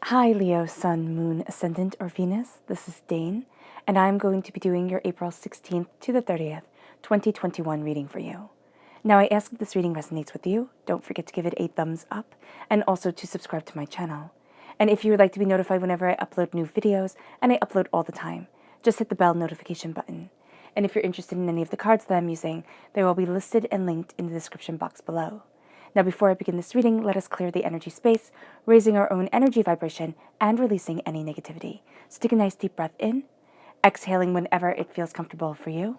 Hi Leo, Sun, Moon, Ascendant, or Venus. This is Dane, and I'm going to be doing your April 16th to the 30th, 2021 reading for you. Now, I ask if this reading resonates with you. Don't forget to give it a thumbs up, and also to subscribe to my channel. And if you would like to be notified whenever I upload new videos, and I upload all the time, just hit the bell notification button. And if you're interested in any of the cards that I'm using, they will be listed and linked in the description box below. Now, before I begin this reading, let us clear the energy space, raising our own energy vibration and releasing any negativity. So take a nice deep breath in, exhaling whenever it feels comfortable for you.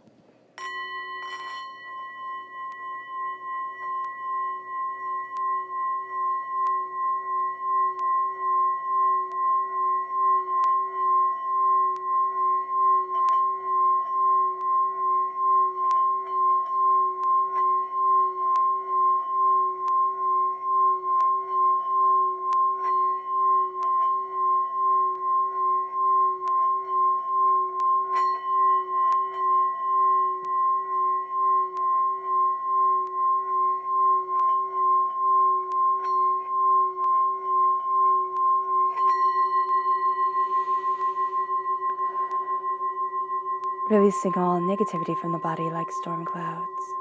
Releasing all negativity from the body like storm clouds.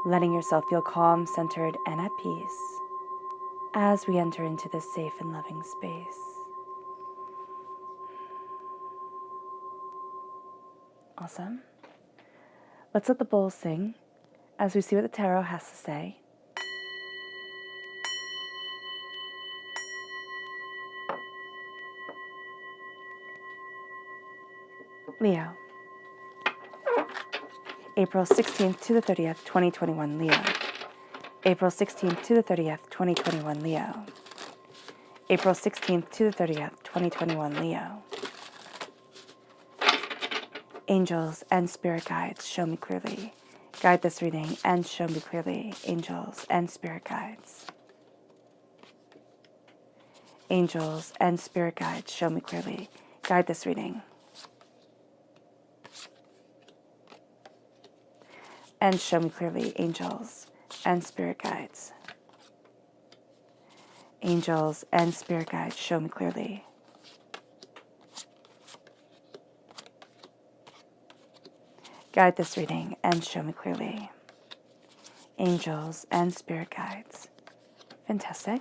Letting yourself feel calm, centered, and at peace as we enter into this safe and loving space. Awesome. Let's let the bowl sing as we see what the tarot has to say. Leo. April 16th to the 30th, 2021, Leo. April 16th to the 30th, 2021, Leo. April 16th to the 30th, 2021, Leo. Angels and spirit guides, show me clearly. Guide this reading and show me clearly. Angels and spirit guides. Angels and spirit guides, show me clearly. Guide this reading. And show me clearly, angels and spirit guides. Angels and spirit guides, show me clearly. Guide this reading and show me clearly. Angels and spirit guides. Fantastic.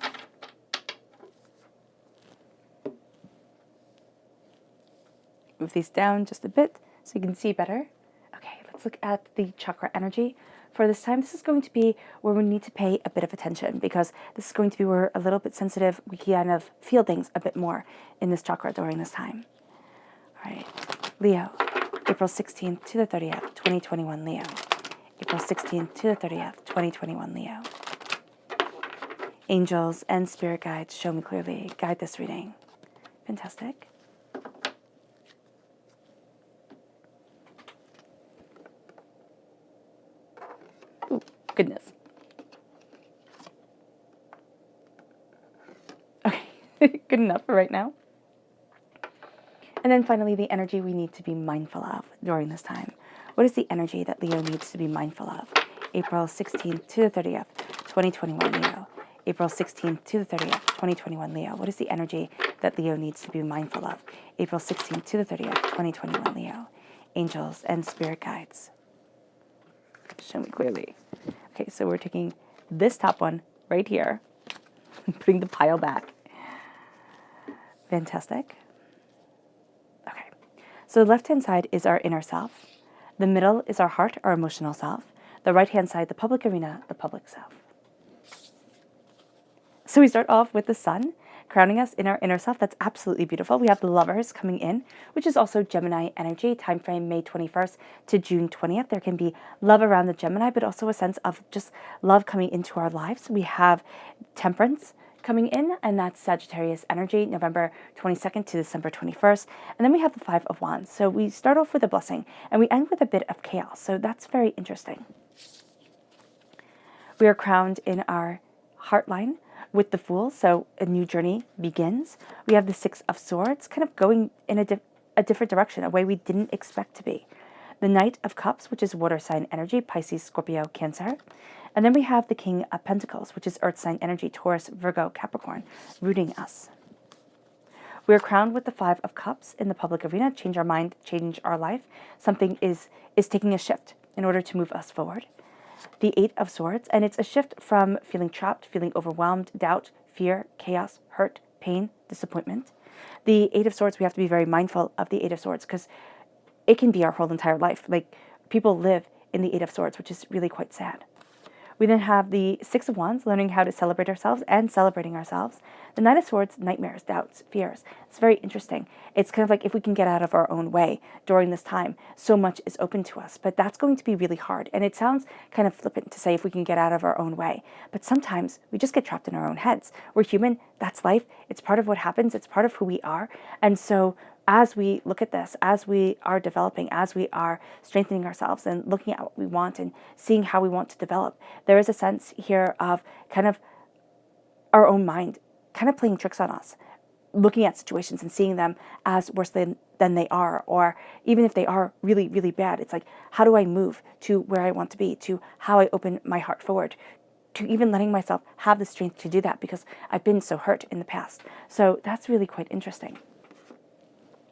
Move these down just a bit so you can see better. Okay, let's look at the chakra energy. For this time, this is going to be where we need to pay a bit of attention because this is going to be where a little bit sensitive, we kind of feel things a bit more in this chakra during this time. All right, Leo, April 16th to the 30th, 2021, Leo. April 16th to the 30th, 2021, Leo. Angels and spirit guides, show me clearly. Guide this reading. Fantastic. Ooh, goodness. Okay, good enough for right now. And then finally, the energy we need to be mindful of during this time. What is the energy that Leo needs to be mindful of? April 16th to the 30th, 2021, Leo. April 16th to the 30th, 2021, Leo. What is the energy that Leo needs to be mindful of? April 16th to the 30th, 2021, Leo. Angels and spirit guides. Show me clearly. Okay, so we're taking this top one right here and putting the pile back. Fantastic. Okay, so the left-hand side is our inner self. The middle is our heart, our emotional self. The right-hand side, the public arena, the public self. So we start off with the sun, crowning us in our inner self. That's absolutely beautiful. We have the lovers coming in, which is also Gemini energy, time frame May 21st to June 20th. There can be love around the Gemini, but also a sense of just love coming into our lives. We have temperance coming in, and that's Sagittarius energy, November 22nd to December 21st. And then we have the Five of Wands. So we start off with a blessing, and we end with a bit of chaos. So that's very interesting. We are crowned in our heart line with the Fool, so a new journey begins. We have the Six of Swords, kind of going in a different direction, a way we didn't expect to be. The Knight of Cups, which is water sign energy, Pisces, Scorpio, Cancer. And then we have the King of Pentacles, which is earth sign energy, Taurus, Virgo, Capricorn, rooting us. We're crowned with the Five of Cups in the public arena. Change our mind, change our life. Something is taking a shift in order to move us forward. The Eight of Swords, and it's a shift from feeling trapped, feeling overwhelmed, doubt, fear, chaos, hurt, pain, disappointment. The Eight of Swords, we have to be very mindful of the Eight of Swords because it can be our whole entire life. Like, people live in the Eight of Swords, which is really quite sad. We then have the Six of Wands, learning how to celebrate ourselves and celebrating ourselves. The Nine of Swords, nightmares, doubts, fears. It's very interesting. It's kind of like if we can get out of our own way during this time, so much is open to us. But that's going to be really hard. And it sounds kind of flippant to say if we can get out of our own way. But sometimes we just get trapped in our own heads. We're human. That's life. It's part of what happens. It's part of who we are. And so as we look at this, as we are developing, as we are strengthening ourselves and looking at what we want and seeing how we want to develop, there is a sense here of kind of our own mind kind of playing tricks on us, looking at situations and seeing them as worse than they are, or even if they are really, really bad. It's like, how do I move to where I want to be, to how I open my heart forward, to even letting myself have the strength to do that because I've been so hurt in the past. So that's really quite interesting.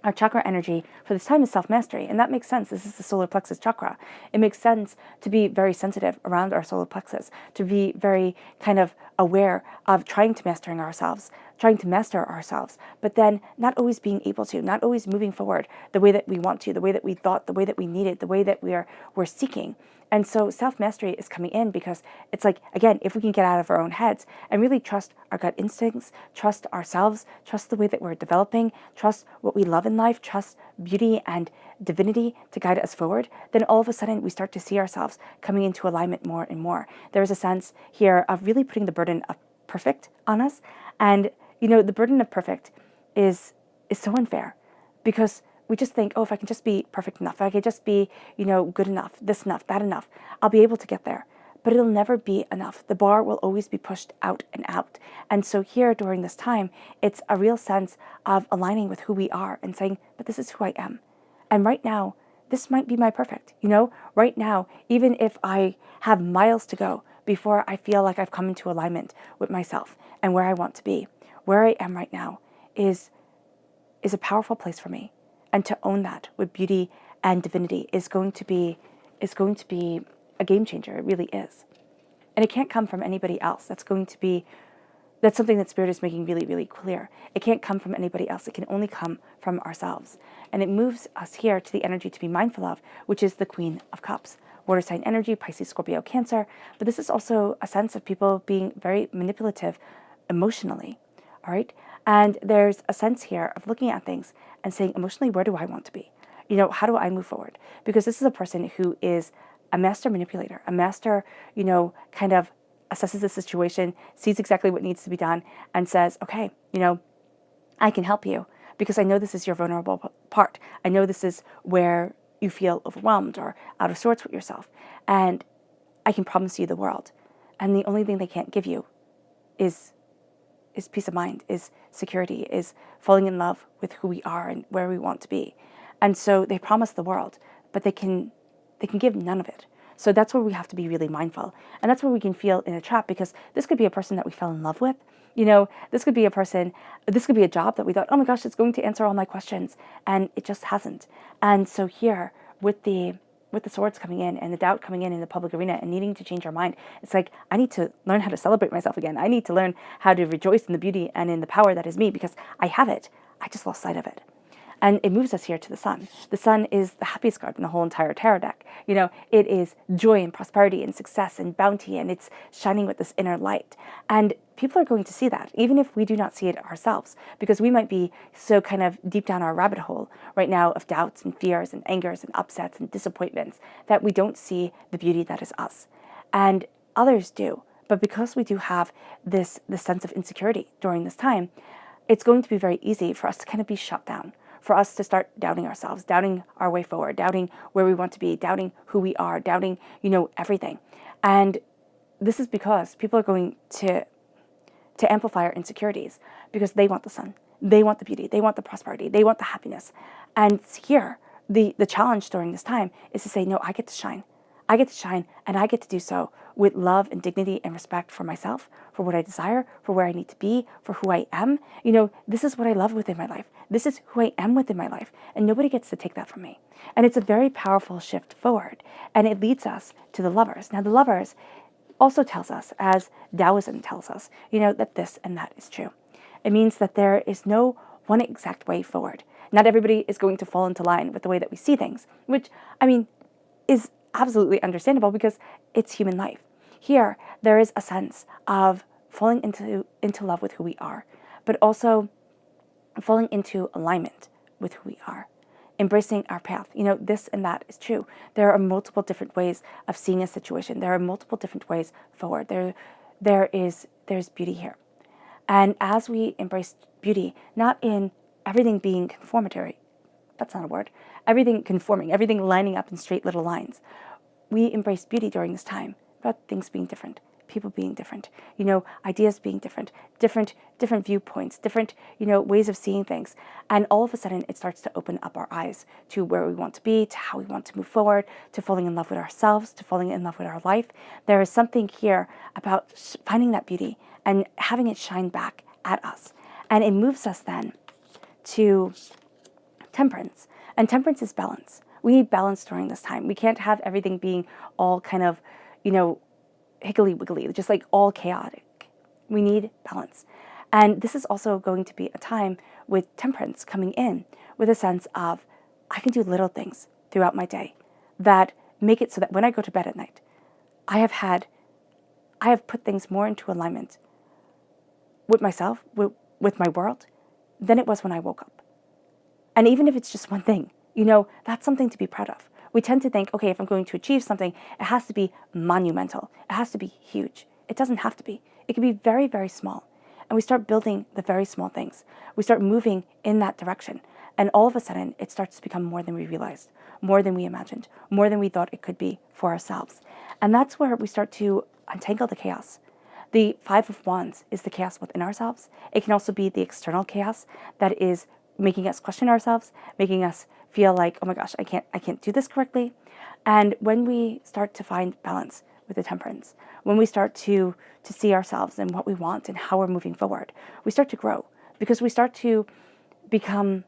Our chakra energy for this time is self-mastery, and that makes sense. This is the solar plexus chakra. It makes sense to be very sensitive around our solar plexus, to be very kind of aware of trying to master ourselves, but then not always being able to, not always moving forward the way that we want to, the way that we thought, the way that we needed, the way that we're seeking. And so self-mastery is coming in because it's like, again, if we can get out of our own heads and really trust our gut instincts, trust ourselves, trust the way that we're developing, trust what we love in life, trust beauty and divinity to guide us forward, then all of a sudden we start to see ourselves coming into alignment more and more. There is a sense here of really putting the burden of perfect on us. And, the burden of perfect is so unfair because we just think, oh, if I can just be perfect enough, if I can just be, good enough, this enough, that enough, I'll be able to get there. But it'll never be enough. The bar will always be pushed out and out. And so here during this time, it's a real sense of aligning with who we are and saying, but this is who I am. And right now, this might be my perfect. Right now, even if I have miles to go before I feel like I've come into alignment with myself and where I want to be, where I am right now is a powerful place for me. And to own that with beauty and divinity is going to be a game changer. It really is. And it can't come from anybody else. That's something that Spirit is making really, really clear. It can't come from anybody else. It can only come from ourselves. And it moves us here to the energy to be mindful of, which is the Queen of Cups. Water sign energy, Pisces, Scorpio, Cancer. But this is also a sense of people being very manipulative emotionally. All right? And there's a sense here of looking at things and saying, emotionally, where do I want to be? How do I move forward? Because this is a person who is a master manipulator, a master, kind of assesses the situation, sees exactly what needs to be done, and says, okay, I can help you because I know this is your vulnerable part. I know this is where you feel overwhelmed or out of sorts with yourself. And I can promise you the world. And the only thing they can't give you is peace of mind, is security, is falling in love with who we are and where we want to be. And so they promise the world, but they can give none of it. So that's where we have to be really mindful. And that's where we can feel in a trap because this could be a person that we fell in love with. This could be a job that we thought, oh my gosh, it's going to answer all my questions. And it just hasn't. And so here with the swords coming in and the doubt coming in the public arena and needing to change our mind, it's like, I need to learn how to celebrate myself again. I need to learn how to rejoice in the beauty and in the power that is me because I have it. I just lost sight of it. And it moves us here to the sun. The sun is the happiest card in the whole entire tarot deck. It is joy and prosperity and success and bounty, and it's shining with this inner light. And people are going to see that, even if we do not see it ourselves, because we might be so kind of deep down our rabbit hole right now of doubts and fears and angers and upsets and disappointments that we don't see the beauty that is us. And others do. But because we do have this sense of insecurity during this time, it's going to be very easy for us to kind of be shut down, for us to start doubting ourselves, doubting our way forward, doubting where we want to be, doubting who we are, doubting, everything. And this is because people are going to amplify our insecurities because they want the sun, they want the beauty, they want the prosperity, they want the happiness. And here, the challenge during this time is to say, no, I get to shine. I get to shine, and I get to do so with love and dignity and respect for myself, for what I desire, for where I need to be, for who I am. This is what I love within my life. This is who I am within my life, and nobody gets to take that from me. And it's a very powerful shift forward, and it leads us to the lovers. Now, the lovers also tells us, as Taoism tells us, that this and that is true. It means that there is no one exact way forward. Not everybody is going to fall into line with the way that we see things, which, is absolutely understandable because it's human life. Here, there is a sense of falling into love with who we are, but also falling into alignment with who we are, embracing our path. This and that is true. There are multiple different ways of seeing a situation. There are multiple different ways forward. There's beauty here. And as we embrace beauty, not in everything being conformatory, that's not a word, everything conforming, everything lining up in straight little lines, we embrace beauty during this time about things being different, people being different, ideas being different viewpoints, different, ways of seeing things. And all of a sudden, it starts to open up our eyes to where we want to be, to how we want to move forward, to falling in love with ourselves, to falling in love with our life. There is something here about finding that beauty and having it shine back at us. And it moves us then to temperance. And temperance is balance. We need balance during this time. We can't have everything being all kind of, higgly-wiggly, just like all chaotic. We need balance. And this is also going to be a time with temperance coming in with a sense of, I can do little things throughout my day that make it so that when I go to bed at night, I have put things more into alignment with myself, with my world, than it was when I woke up. And even if it's just one thing, that's something to be proud of. We tend to think, okay, if I'm going to achieve something, it has to be monumental. It has to be huge. It doesn't have to be. It can be very, very small. And we start building the very small things. We start moving in that direction. And all of a sudden, it starts to become more than we realized, more than we imagined, more than we thought it could be for ourselves. And that's where we start to untangle the chaos. The Five of Wands is the chaos within ourselves. It can also be the external chaos that is making us question ourselves, making us feel like, oh my gosh, I can't do this correctly. And when we start to find balance with the temperance, when we start to see ourselves and what we want and how we're moving forward, we start to grow because we start to become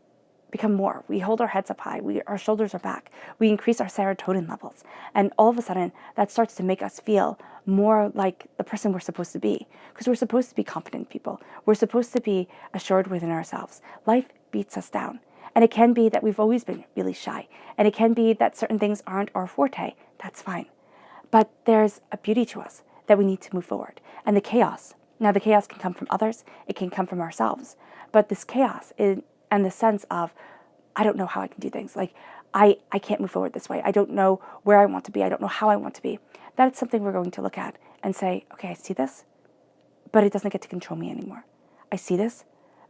more. We hold our heads up high. Our shoulders are back. We increase our serotonin levels. And all of a sudden, that starts to make us feel more like the person we're supposed to be, because we're supposed to be confident people. We're supposed to be assured within ourselves. Life beats us down. And it can be that we've always been really shy. And it can be that certain things aren't our forte. That's fine. But there's a beauty to us that we need to move forward. And the chaos. Now, the chaos can come from others. It can come from ourselves. But this chaos and the sense of, I don't know how I can do things. Like, I can't move forward this way. I don't know where I want to be. I don't know how I want to be. That's something we're going to look at and say, okay, I see this, but it doesn't get to control me anymore. I see this,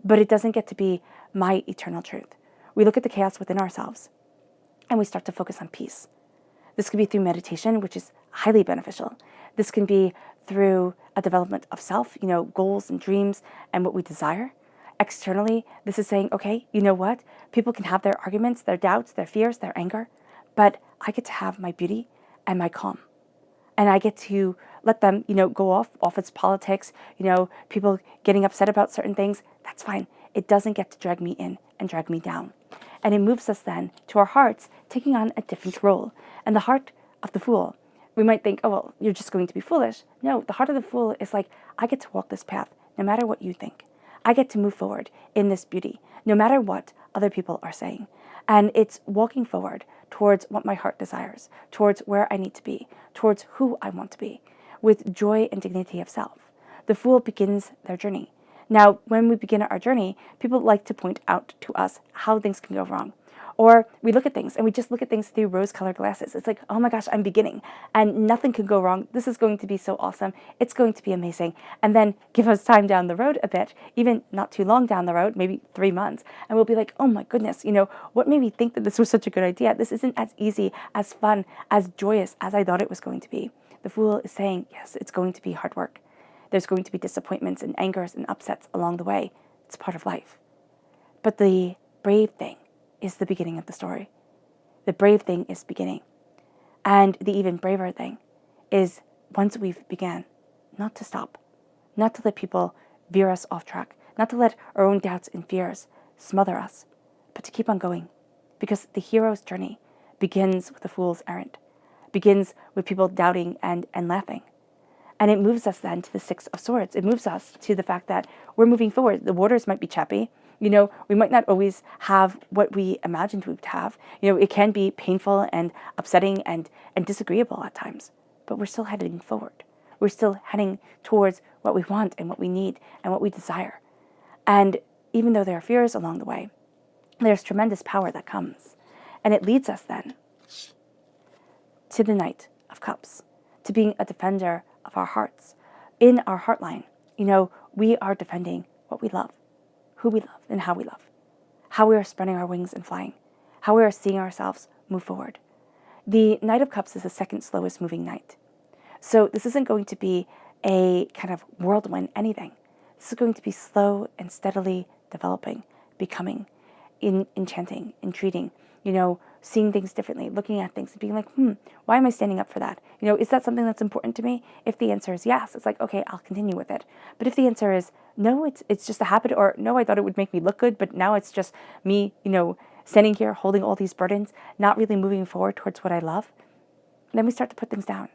but it doesn't get to be my eternal truth. We look at the chaos within ourselves and we start to focus on peace. This could be through meditation, which is highly beneficial. This can be through a development of self, goals and dreams and what we desire. Externally, this is saying, okay, you know what? People can have their arguments, their doubts, their fears, their anger, but I get to have my beauty and my calm. And I get to let them, go off its politics, people getting upset about certain things. That's fine. It doesn't get to drag me in and drag me down. And it moves us then to our hearts taking on a different role. And the heart of the fool, we might think, oh, well, you're just going to be foolish. No, the heart of the fool is like, I get to walk this path no matter what you think. I get to move forward in this beauty, no matter what other people are saying. And it's walking forward towards what my heart desires, towards where I need to be, towards who I want to be, with joy and dignity of self. The fool begins their journey. Now, when we begin our journey, people like to point out to us how things can go wrong. Or we look at things and we just look at things through rose-colored glasses. It's like, oh my gosh, I'm beginning and nothing can go wrong. This is going to be so awesome. It's going to be amazing. And then give us time down the road a bit, even not too long down the road, maybe 3 months. And we'll be like, oh my goodness, what made me think that this was such a good idea? This isn't as easy, as fun, as joyous as I thought it was going to be. The fool is saying, yes, it's going to be hard work. There's going to be disappointments and angers and upsets along the way. It's part of life. But the brave thing is the beginning of the story. The brave thing is beginning. And the even braver thing is, once we've began, not to stop, not to let people veer us off track, not to let our own doubts and fears smother us, but to keep on going. Because the hero's journey begins with a fool's errand, begins with people doubting and laughing. And it moves us then to the Six of Swords. It moves us to the fact that we're moving forward. The waters might be choppy. We might not always have what we imagined we would have. It can be painful and upsetting and disagreeable at times, but we're still heading forward. We're still heading towards what we want and what we need and what we desire. And even though there are fears along the way, there's tremendous power that comes. And it leads us then to the Knight of Cups, to being a defender of our hearts. In our heartline, we are defending what we love, who we love, and how we love, how we are spreading our wings and flying, how we are seeing ourselves move forward. The Knight of Cups is the second slowest moving knight. So this isn't going to be a kind of whirlwind anything. This is going to be slow and steadily developing, becoming, enchanting, entreating, seeing things differently, looking at things and being like, why am I standing up for that? Is that something that's important to me? If the answer is yes, it's like, okay, I'll continue with it. But if the answer is no, it's just a habit, or no, I thought it would make me look good, but now it's just me, standing here holding all these burdens, not really moving forward towards what I love, then we start to put things down.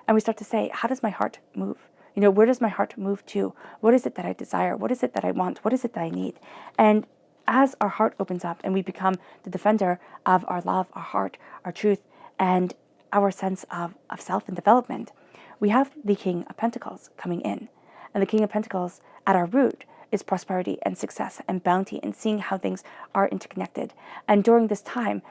And we start to say, how does my heart move? Where does my heart move to? What is it that I desire? What is it that I want? What is it that I need? And as our heart opens up and we become the defender of our love, our heart, our truth, and our sense of self and development, we have the King of Pentacles coming in. And the King of Pentacles at our root is prosperity and success and bounty and seeing how things are interconnected. And during this time,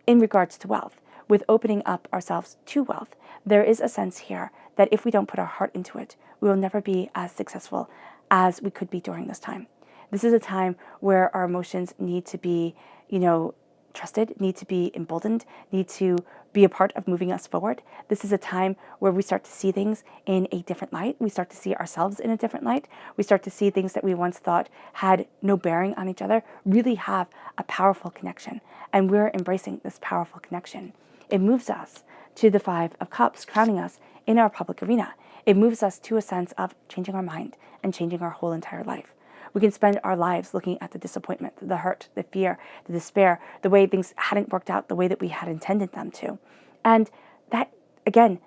in regards to wealth, with opening up ourselves to wealth, there is a sense here that if we don't put our heart into it, we will never be as successful as we could be during this time. This is a time where our emotions need to be, trusted, need to be emboldened, need to be a part of moving us forward. This is a time where we start to see things in a different light. We start to see ourselves in a different light. We start to see things that we once thought had no bearing on each other really have a powerful connection. And we're embracing this powerful connection. It moves us to the Five of Cups, crowning us in our public arena. It moves us to a sense of changing our mind and changing our whole entire life. We can spend our lives looking at the disappointment, the hurt, the fear, the despair, the way things hadn't worked out the way that we had intended them to. And that, again,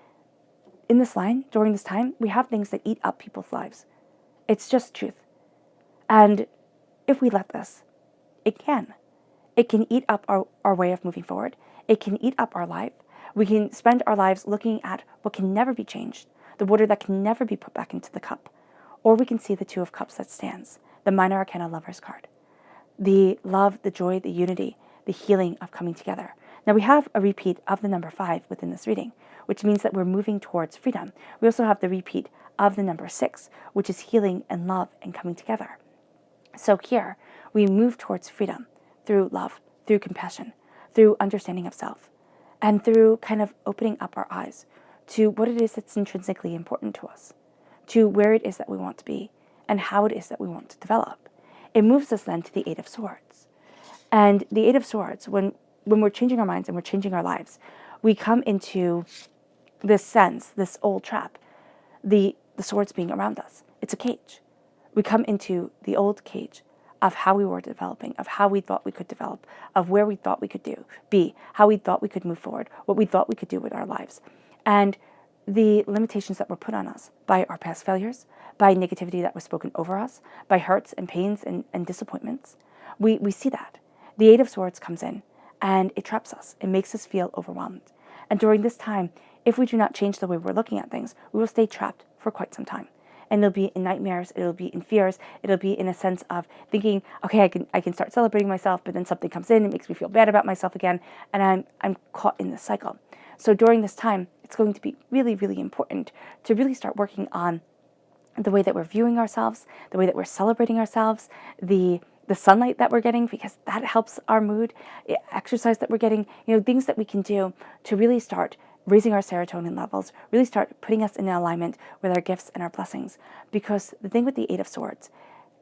in this line, during this time, we have things that eat up people's lives. It's just truth. And if we let this, it can. It can eat up our way of moving forward. It can eat up our life. We can spend our lives looking at what can never be changed, the water that can never be put back into the cup. Or we can see the Two of Cups that stands, the Minor Arcana Lover's card. The love, the joy, the unity, the healing of coming together. Now we have a repeat of the number 5 within this reading, which means that we're moving towards freedom. We also have the repeat of the number 6, which is healing and love and coming together. So here, we move towards freedom through love, through compassion, through understanding of self, and through kind of opening up our eyes to what it is that's intrinsically important to us, to where it is that we want to be, and how it is that we want to develop. It moves us then to the Eight of Swords. And the Eight of Swords, when we're changing our minds and we're changing our lives, we come into this sense, this old trap, the swords being around us. It's a cage. We come into the old cage of how we were developing, of how we thought we could develop, of where we thought we could be, how we thought we could move forward, what we thought we could do with our lives. And the limitations that were put on us by our past failures, by negativity that was spoken over us, by hurts and pains and disappointments. We see that. The Eight of Swords comes in and it traps us. It makes us feel overwhelmed. And during this time, if we do not change the way we're looking at things, we will stay trapped for quite some time. And it'll be in nightmares, it'll be in fears, it'll be in a sense of thinking, okay, I can start celebrating myself, but then something comes in, it makes me feel bad about myself again, and I'm caught in this cycle. So during this time, it's going to be really, really important to really start working on the way that we're viewing ourselves, the way that we're celebrating ourselves, the sunlight that we're getting, because that helps our mood, exercise that we're getting, things that we can do to really start raising our serotonin levels, really start putting us in alignment with our gifts and our blessings. Because the thing with the Eight of Swords,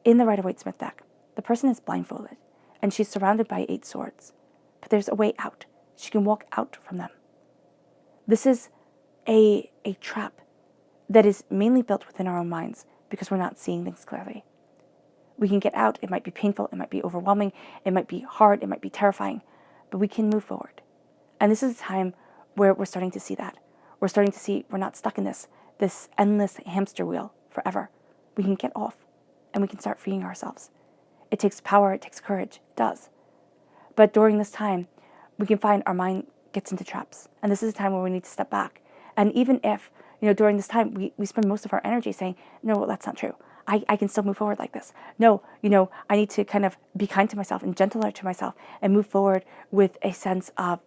in the Rider-Waite-Smith deck, the person is blindfolded and she's surrounded by 8 swords. But there's a way out. She can walk out from them. This is a trap that is mainly built within our own minds because we're not seeing things clearly. We can get out. It might be painful. It might be overwhelming. It might be hard. It might be terrifying, but we can move forward. And this is a time where we're starting to see that. We're starting to see we're not stuck in this endless hamster wheel forever. We can get off and we can start freeing ourselves. It takes power. It takes courage. It does. But during this time, we can find our mind gets into traps. And this is a time where we need to step back. And even if, during this time, we spend most of our energy saying, no, well, that's not true. I can still move forward like this. No, I need to kind of be kind to myself and gentler to myself and move forward with a sense of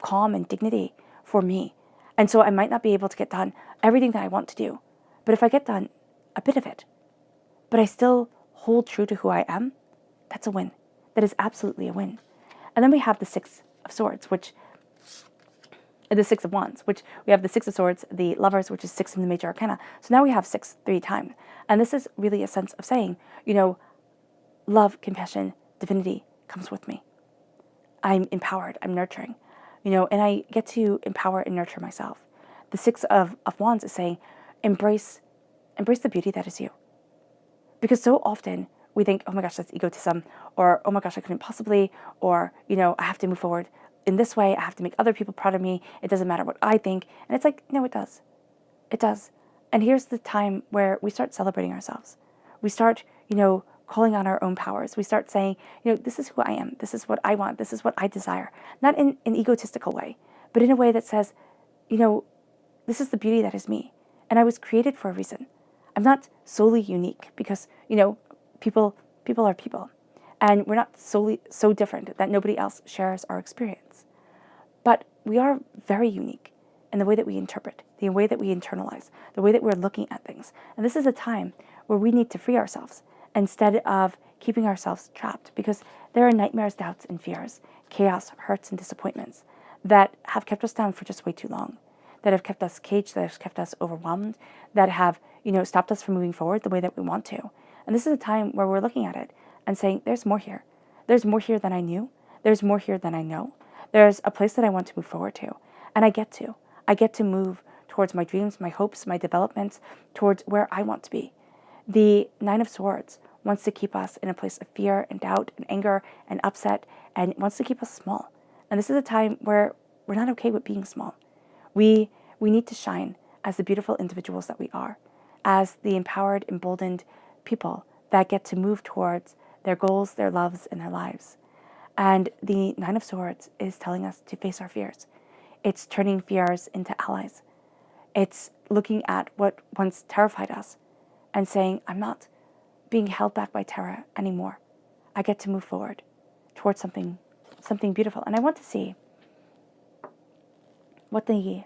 calm and dignity for me. And so I might not be able to get done everything that I want to do. But if I get done a bit of it, but I still hold true to who I am, that's a win. That is absolutely a win. And then we have the Six of Swords, the Six of Wands, which we have the Six of Swords, the Lovers, which is 6 in the major arcana. So now we have 6 3 times. And this is really a sense of saying, love, compassion, divinity comes with me. I'm empowered, I'm nurturing, and I get to empower and nurture myself. The Six of Wands is saying, embrace the beauty that is you. Because so often we think, oh my gosh, that's egotism, or oh my gosh, I couldn't possibly, or, I have to move forward in this way, I have to make other people proud of me, it doesn't matter what I think. And it's like, no, it does. It does. And here's the time where we start celebrating ourselves. We start, calling on our own powers. We start saying, this is who I am, this is what I want, this is what I desire. Not in an egotistical way, but in a way that says, this is the beauty that is me. And I was created for a reason. I'm not solely unique because, people are people. And we're not solely so different that nobody else shares our experience. But we are very unique in the way that we interpret, the way that we internalize, the way that we're looking at things. And this is a time where we need to free ourselves instead of keeping ourselves trapped, because there are nightmares, doubts, and fears, chaos, hurts, and disappointments that have kept us down for just way too long, that have kept us caged, that have kept us overwhelmed, that have, stopped us from moving forward the way that we want to. And this is a time where we're looking at it and saying, there's more here. There's more here than I knew. There's more here than I know. There's a place that I want to move forward to. And I get to move towards my dreams, my hopes, my developments, towards where I want to be. The Nine of Swords wants to keep us in a place of fear and doubt and anger and upset, and wants to keep us small. And this is a time where we're not okay with being small. We need to shine as the beautiful individuals that we are, as the empowered, emboldened people that get to move towards their goals, their loves, and their lives. And the Nine of Swords is telling us to face our fears. It's turning fears into allies. It's looking at what once terrified us and saying, I'm not being held back by terror anymore. I get to move forward towards something beautiful. And I want to see what I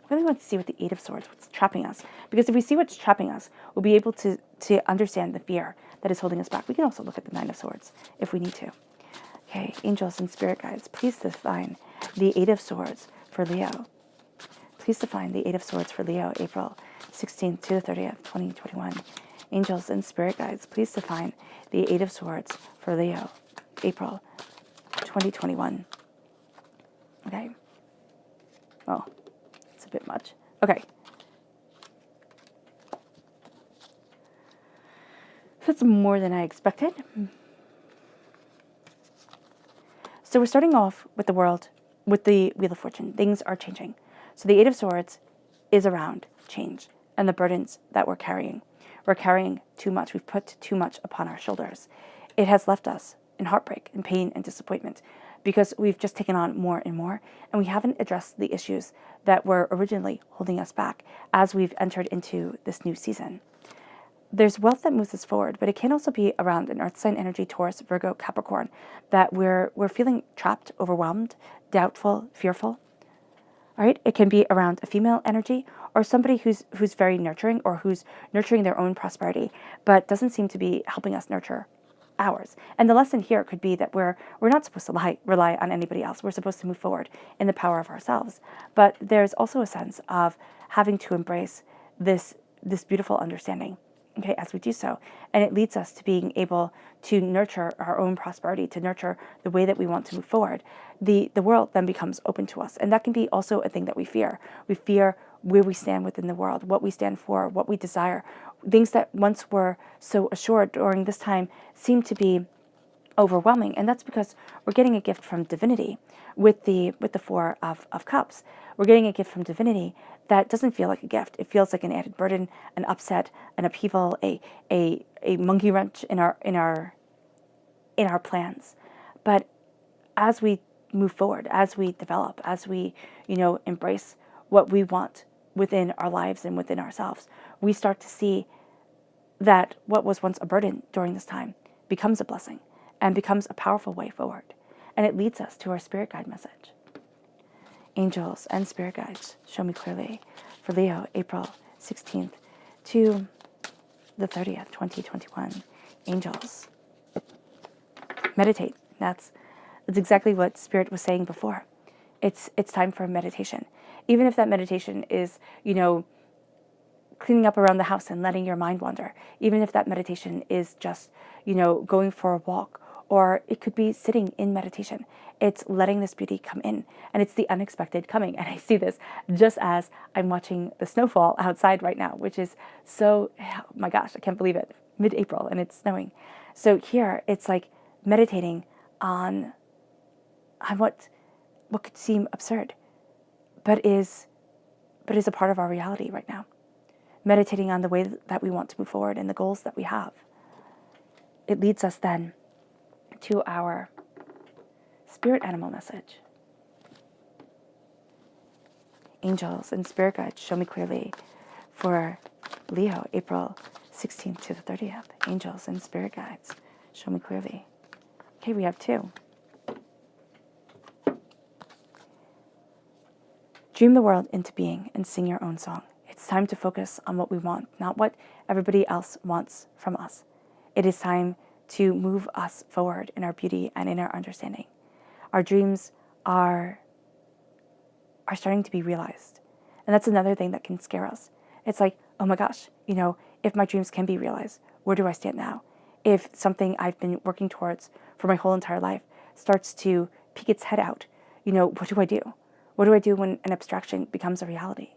really want to see what the Eight of Swords, what's trapping us. Because if we see what's trapping us, we'll be able to understand the fear that is holding us back. We can also look at the Nine of Swords if we need to. Okay, angels and spirit guides, please define the Eight of Swords for Leo. Please define the Eight of Swords for Leo, April 16th to the 30th, 2021. Angels and spirit guides, please define the Eight of Swords for Leo, April 2021. Okay. Oh, it's a bit much. Okay. That's more than I expected. So we're starting off with the world, with the Wheel of Fortune. Things are changing. So the Eight of Swords is around change and the burdens that we're carrying. We're carrying too much. We've put too much upon our shoulders. It has left us in heartbreak and pain and disappointment because we've just taken on more and more, and we haven't addressed the issues that were originally holding us back as we've entered into this new season. There's wealth that moves us forward, but it can also be around an earth sign energy, Taurus, Virgo, Capricorn, that we're feeling trapped, overwhelmed, doubtful, fearful. All right? It can be around a female energy or somebody who's very nurturing or who's nurturing their own prosperity, but doesn't seem to be helping us nurture ours. And the lesson here could be that we're not supposed to rely on anybody else. We're supposed to move forward in the power of ourselves. But there's also a sense of having to embrace this beautiful understanding okay, as we do so. And it leads us to being able to nurture our own prosperity, to nurture the way that we want to move forward. The world then becomes open to us. And that can be also a thing that we fear. We fear where we stand within the world, what we stand for, what we desire. Things that once were so assured during this time seem to be overwhelming, and that's because we're getting a gift from divinity with the Four of Cups. We're getting a gift from divinity that doesn't feel like a gift. It feels like an added burden, an upset, an upheaval, a monkey wrench in our plans. But as we move forward, as we develop, as we embrace what we want within our lives and within ourselves, we start to see that what was once a burden during this time becomes a blessing and becomes a powerful way forward. And it leads us to our spirit guide message. Angels and spirit guides, show me clearly for Leo, April 16th to the 30th, 2021. Angels. Meditate. That's exactly what Spirit was saying before. It's time for meditation. Even if that meditation is, cleaning up around the house and letting your mind wander. Even if that meditation is just, going for a walk, or it could be sitting in meditation. It's letting this beauty come in, and it's the unexpected coming. And I see this just as I'm watching the snowfall outside right now, which is so, oh my gosh, I can't believe it, mid-April and it's snowing. So here it's like meditating on what could seem absurd, but is a part of our reality right now. Meditating on the way that we want to move forward and the goals that we have. It leads us then to our spirit animal message. Angels and spirit guides, show me clearly for Leo, April 16th to the 30th. Angels and spirit guides, show me clearly. Okay, we have 2. Dream the world into being and sing your own song. It's time to focus on what we want, not what everybody else wants from us. It is time to move us forward in our beauty and in our understanding. Our dreams are starting to be realized. And that's another thing that can scare us. It's like, oh my gosh, if my dreams can be realized, where do I stand now? If something I've been working towards for my whole entire life starts to peek its head out, what do I do? What do I do when an abstraction becomes a reality?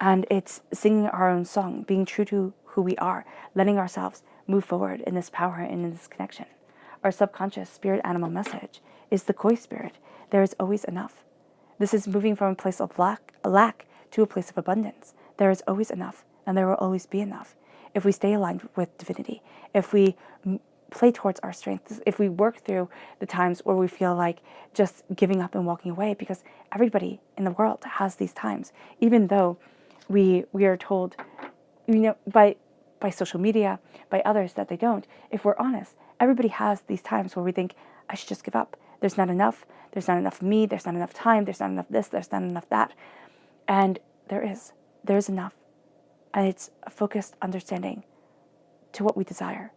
And it's singing our own song, being true to who we are, letting ourselves move forward in this power and in this connection. Our subconscious spirit animal message is the koi spirit. There is always enough. This is moving from a place of lack to a place of abundance. There is always enough, and there will always be enough. If we stay aligned with divinity, if we play towards our strengths, if we work through the times where we feel like just giving up and walking away, because everybody in the world has these times, even though we are told, by social media, by others that they don't. If we're honest, everybody has these times where we think, I should just give up. There's not enough. There's not enough of me. There's not enough time. There's not enough this. There's not enough that. And there is enough. And it's a focused understanding to what we desire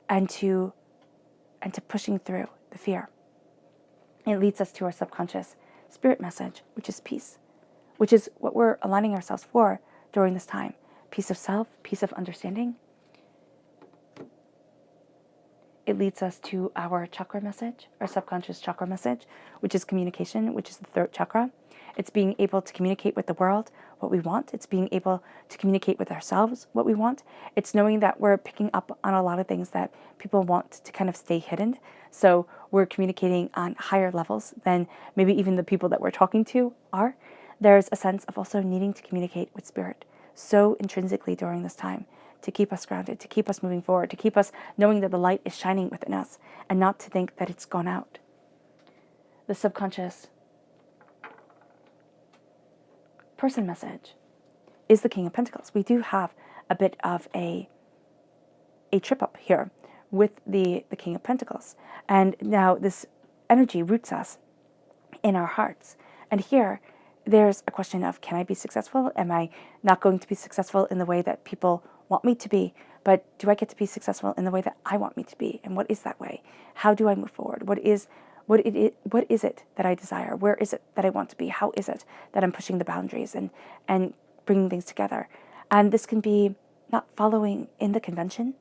and to pushing through the fear. It leads us to our subconscious spirit message, which is peace, which is what we're aligning ourselves for during this time. Peace of self, peace of understanding. It leads us to our chakra message, our subconscious chakra message, which is communication, which is the throat chakra. It's being able to communicate with the world what we want. It's being able to communicate with ourselves what we want. It's knowing that we're picking up on a lot of things that people want to kind of stay hidden. So we're communicating on higher levels than maybe even the people that we're talking to are. There's a sense of also needing to communicate with spirit so intrinsically during this time, to keep us grounded, to keep us moving forward, to keep us knowing that the light is shining within us and not to think that it's gone out. The subconscious person message is the King of Pentacles. We do have a bit of a trip up here with the King of Pentacles. And now this energy roots us in our hearts. And here, there's a question of, can I be successful? Am I not going to be successful in the way that people want me to be? But do I get to be successful in the way that I want me to be? And what is that way? How do I move forward? What is it that I desire? Where is it that I want to be? How is it that I'm pushing the boundaries and bringing things together? And this can be not following in the convention,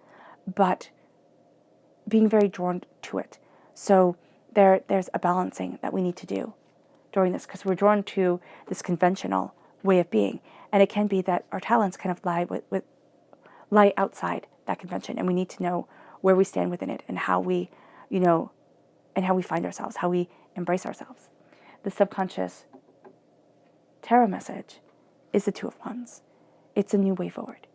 but being very drawn to it. So there's a balancing that we need to do during this, because we're drawn to this conventional way of being. And it can be that our talents kind of lie outside that convention, and we need to know where we stand within it, and how we, and how we find ourselves, how we embrace ourselves. The subconscious tarot message is the Two of Wands. It's a new way forward.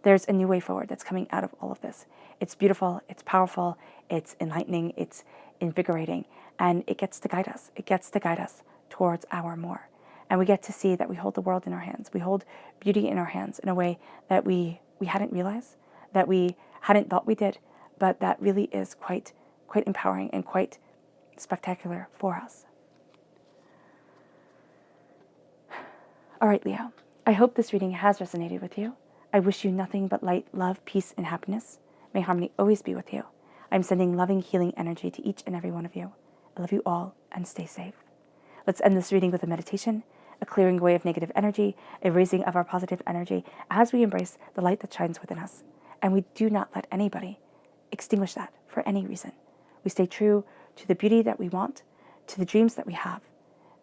There's a new way forward that's coming out of all of this. It's beautiful, it's powerful, it's enlightening, it's invigorating, and it gets to guide us. It gets to guide us towards our more. And we get to see that we hold the world in our hands. We hold beauty in our hands in a way that we hadn't realized, that we hadn't thought we did, but that really is quite empowering and quite spectacular for us. All right, Leo, I hope this reading has resonated with you. I wish you nothing but light, love, peace, and happiness. May harmony always be with you. I'm sending loving, healing energy to each and every one of you. I love you all, and stay safe. Let's end this reading with a meditation, a clearing away of negative energy, a raising of our positive energy as we embrace the light that shines within us. And we do not let anybody extinguish that for any reason. We stay true to the beauty that we want, to the dreams that we have,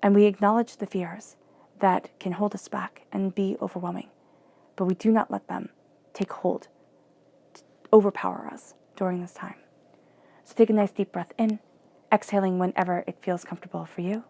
and we acknowledge the fears that can hold us back and be overwhelming. But we do not let them take hold, overpower us during this time. So take a nice deep breath in, exhaling whenever it feels comfortable for you.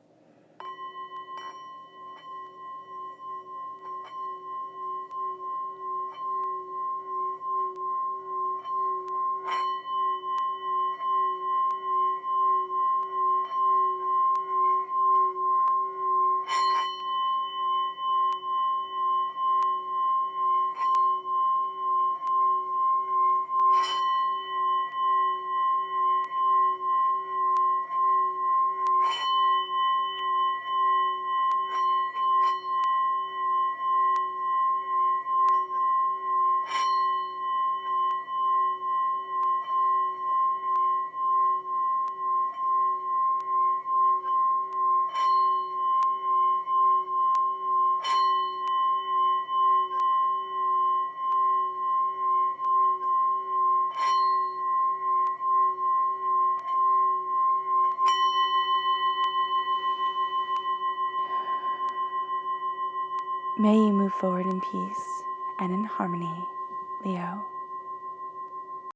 May you move forward in peace and in harmony, Leo.